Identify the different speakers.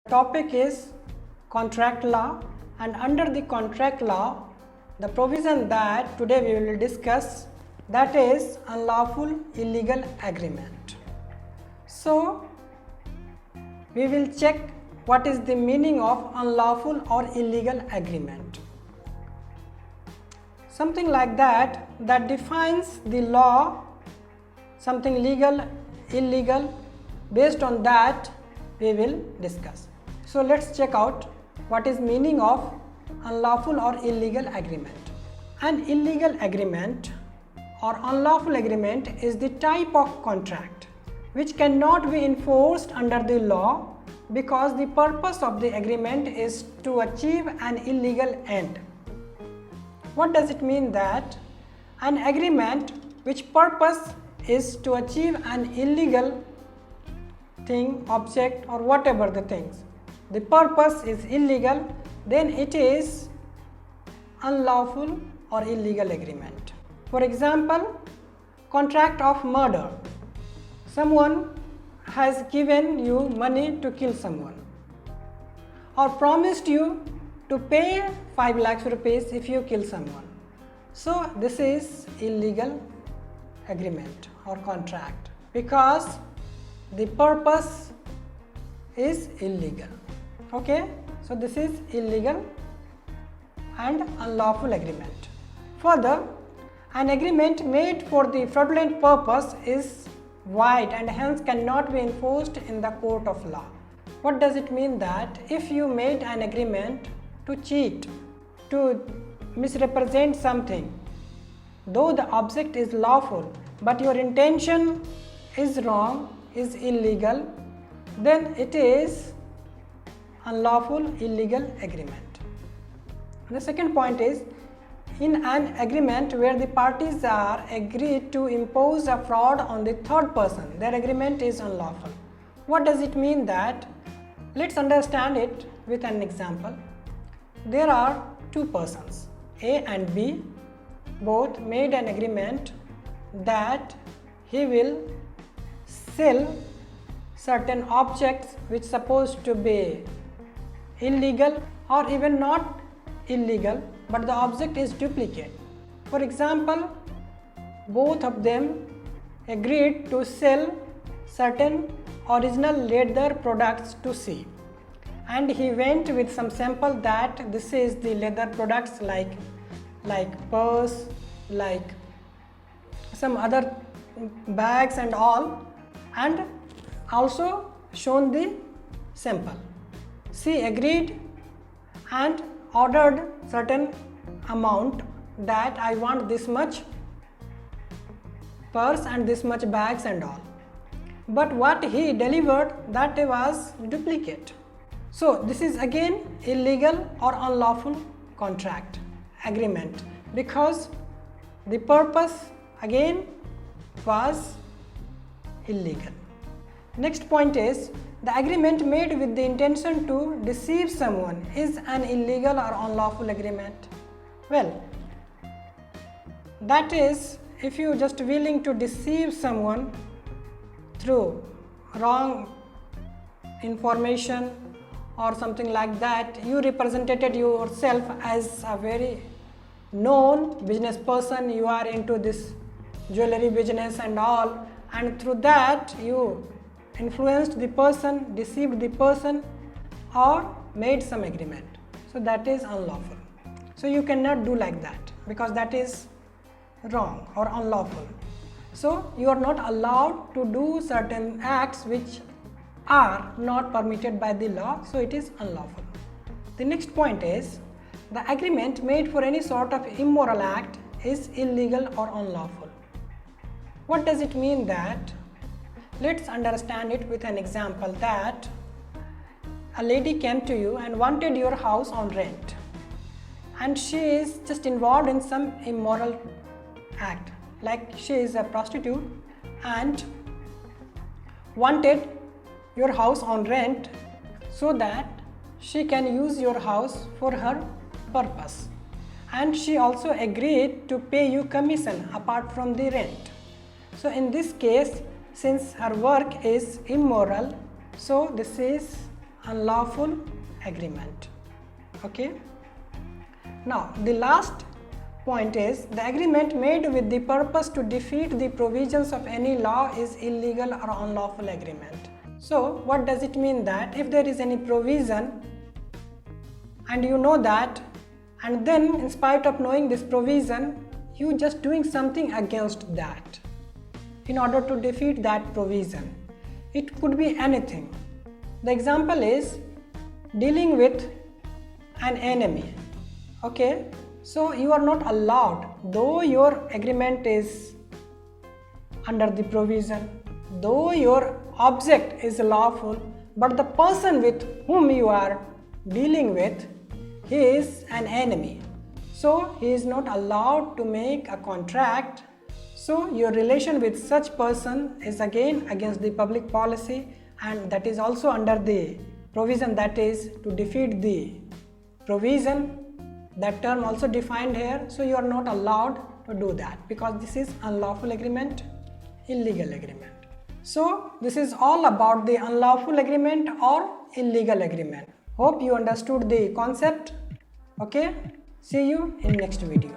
Speaker 1: Topic is contract law, and under the contract law the provision that today we will discuss, that is unlawful illegal agreement. So we will check what is the meaning of unlawful or illegal agreement. Something like that defines the law, something legal, illegal. Based on that we will discuss. So let's check out what is meaning of unlawful or illegal agreement. An illegal agreement or unlawful agreement is the type of contract which cannot be enforced under the law because the purpose of the agreement is to achieve an illegal end. What does it mean? That an agreement which purpose is to achieve an illegal thing, object, or whatever the things, the purpose is illegal, then it is unlawful or illegal agreement. For example, contract of murder. Someone has given you money to kill someone or promised you to pay 5 lakhs rupees if you kill someone. So this is illegal agreement or contract because the purpose is illegal. Okay, so this is illegal and unlawful agreement. Further, an agreement made for the fraudulent purpose is void and hence cannot be enforced in the court of law. What does it mean? That if you made an agreement to cheat, to misrepresent something, though the object is lawful but your intention is wrong, is illegal, then it is unlawful illegal agreement. The second point is, in an agreement where the parties are agreed to impose a fraud on the third person, their agreement is unlawful. What does it mean? That let's understand it with an example. There are two persons, A and B, both made an agreement that he will sell certain objects which supposed to be illegal or even not illegal, but the object is duplicate. For example, both of them agreed to sell certain original leather products to C, and he went with some sample that this is the leather products like purse, like some other bags and all, and also shown the sample. C agreed and ordered certain amount, that I want this much purse and this much bags and all, but what he delivered, that was duplicate. So this is again illegal or unlawful contract agreement because the purpose again was illegal. Next point is, the agreement made with the intention to deceive someone is an illegal or unlawful agreement. Well, that is, if you just willing to deceive someone through wrong information or something like that, you represented yourself as a very known business person, you are into this jewelry business and all, and through that you influenced the person, deceived the person, or made some agreement. So that is unlawful. So you cannot do like that because that is wrong or unlawful. So you are not allowed to do certain acts which are not permitted by the law, so it is unlawful. The next point is, the agreement made for any sort of immoral act is illegal or unlawful. What does it mean? That let's understand it with an example, that a lady came to you and wanted your house on rent, and she is just involved in some immoral act, like she is a prostitute and wanted your house on rent so that she can use your house for her purpose, and she also agreed to pay you commission apart from the rent. So in this case, since her work is immoral, so this is unlawful agreement. Okay. Now the last point is the agreement made with the purpose to defeat the provisions of any law is illegal or unlawful agreement. So what does it mean? That if there is any provision and you know that, and then in spite of knowing this provision, you just doing something against that in order to defeat that provision. It could be anything. The example is dealing with an enemy. Okay, so you are not allowed, though your agreement is under the provision, though your object is lawful, but the person with whom you are dealing with, he is an enemy. So he is not allowed to make a contract. So your relation with such person is again against the public policy, and that is also under the provision, that is to defeat the provision. That term also defined here. So you are not allowed to do that because this is unlawful agreement, illegal agreement. So this is all about the unlawful agreement or illegal agreement. Hope you understood the concept. Okay, see you in next video.